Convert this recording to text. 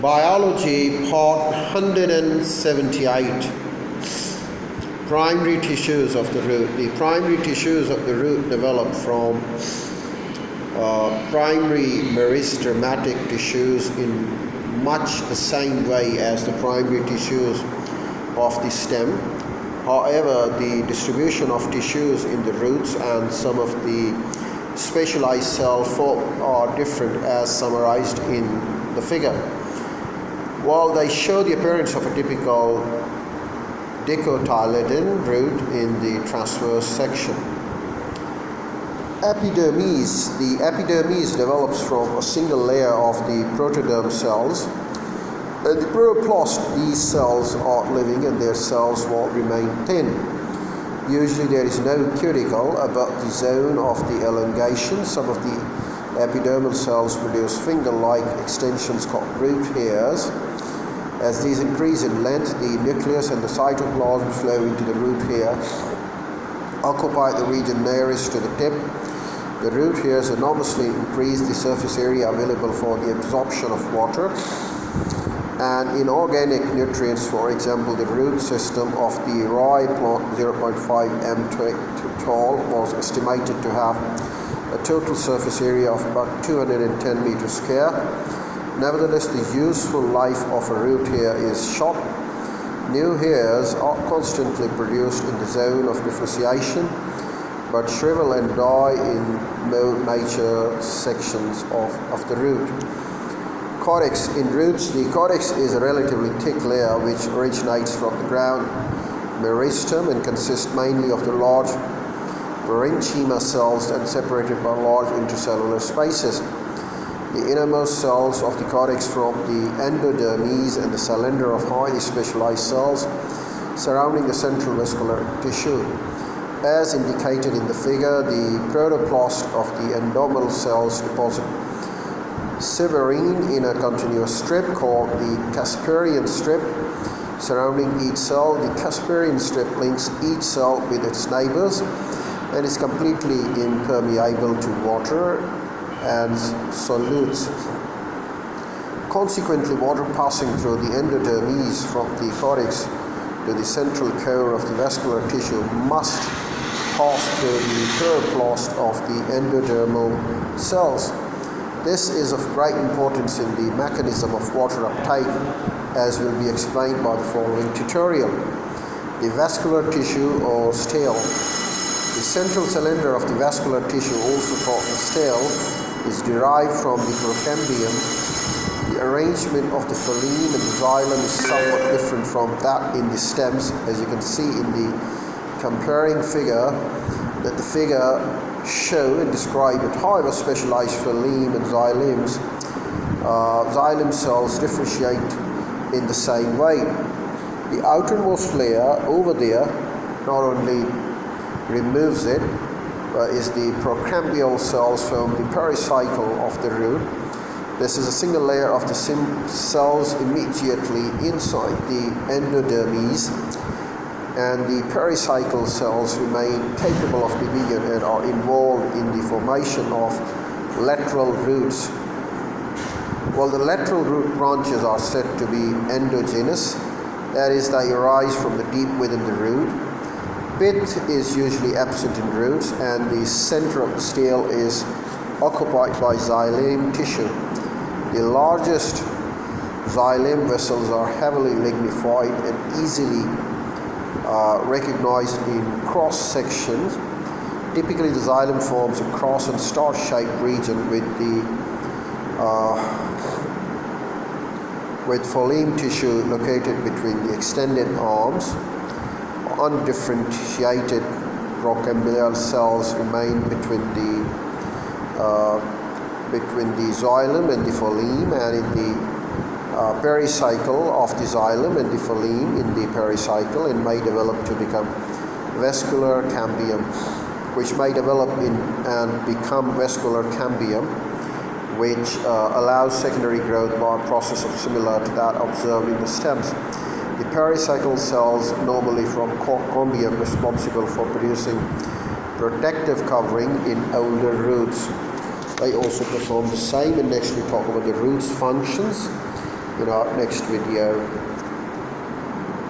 Biology, Part 178. Primary tissues of the root. The primary tissues of the root develop from primary meristematic tissues in much the same way as the primary tissues of the stem. However, the distribution of tissues in the roots and some of the specialized cell form are different as summarized in the figure. While they show the appearance of a typical dicotyledon root in the transverse section. Epidermis. The epidermis develops from a single layer of the protoderm cells. And the chloroplast, these cells are living and their cells will remain thin. Usually there is no cuticle about the zone of the elongation. Some of the epidermal cells produce finger-like extensions called root hairs. As these increase in length, the nucleus and the cytoplasm flow into the root hair, occupy the region nearest to the tip. The root hairs enormously increase the surface area available for the absorption of water and inorganic nutrients. For example, the root system of the rye plant 0.5 m tall was estimated to have a total surface area of about 210 meters square. Nevertheless, the useful life of a root hair is short. New hairs are constantly produced in the zone of differentiation, but shrivel and die in more mature sections of the root. Codex in roots. The codex is a relatively thick layer which originates from the ground meristem and consists mainly of the large parenchyma cells and separated by large intercellular spaces. The innermost cells of the codex from the endodermis and the cylinder of highly specialized cells surrounding the central vascular tissue. As indicated in the figure, the protoplast of the endodermal cells deposit severin in a continuous strip called the Casparian strip surrounding each cell. The Casparian strip links each cell with its neighbors and is completely impermeable to water and solutes. Consequently, water passing through the endodermis from the codex to the central core of the vascular tissue must pass through the chloroplast of the endodermal cells. This is of great importance in the mechanism of water uptake, as will be explained by the following tutorial. The vascular tissue or stele. The central cylinder of the vascular tissue, also called the stele, is derived from the procambium. The arrangement of the phloem and the xylem is somewhat different from that in the stems, as you can see in the comparing figure that the figure show and describe it. However, specialized phloem and xylems, xylem cells differentiate in the same way. The outermost layer over there not only removes it, is the procambial cells from the pericycle of the root. This is a single layer of the cells immediately inside the endodermis, and the pericycle cells remain capable of division and are involved in the formation of lateral roots. While the lateral root branches are said to be endogenous, that is, they arise from the deep within the root. Pith is usually absent in roots, and the center of the stele is occupied by xylem tissue. The largest xylem vessels are heavily lignified and easily recognized in cross sections. Typically, the xylem forms a cross and star-shaped region with phloem tissue located between the extended arms. Undifferentiated procambial cells remain between the xylem and the phloem, and in the pericycle of the xylem and the phloem in the pericycle, and may develop to become vascular cambium, which may develop in and become vascular cambium, which allows secondary growth by a process similar to that observed in the stems. The pericycle cells normally from cambium responsible for producing protective covering in older roots. They also perform the same, and next we talk about the roots functions. in our next video.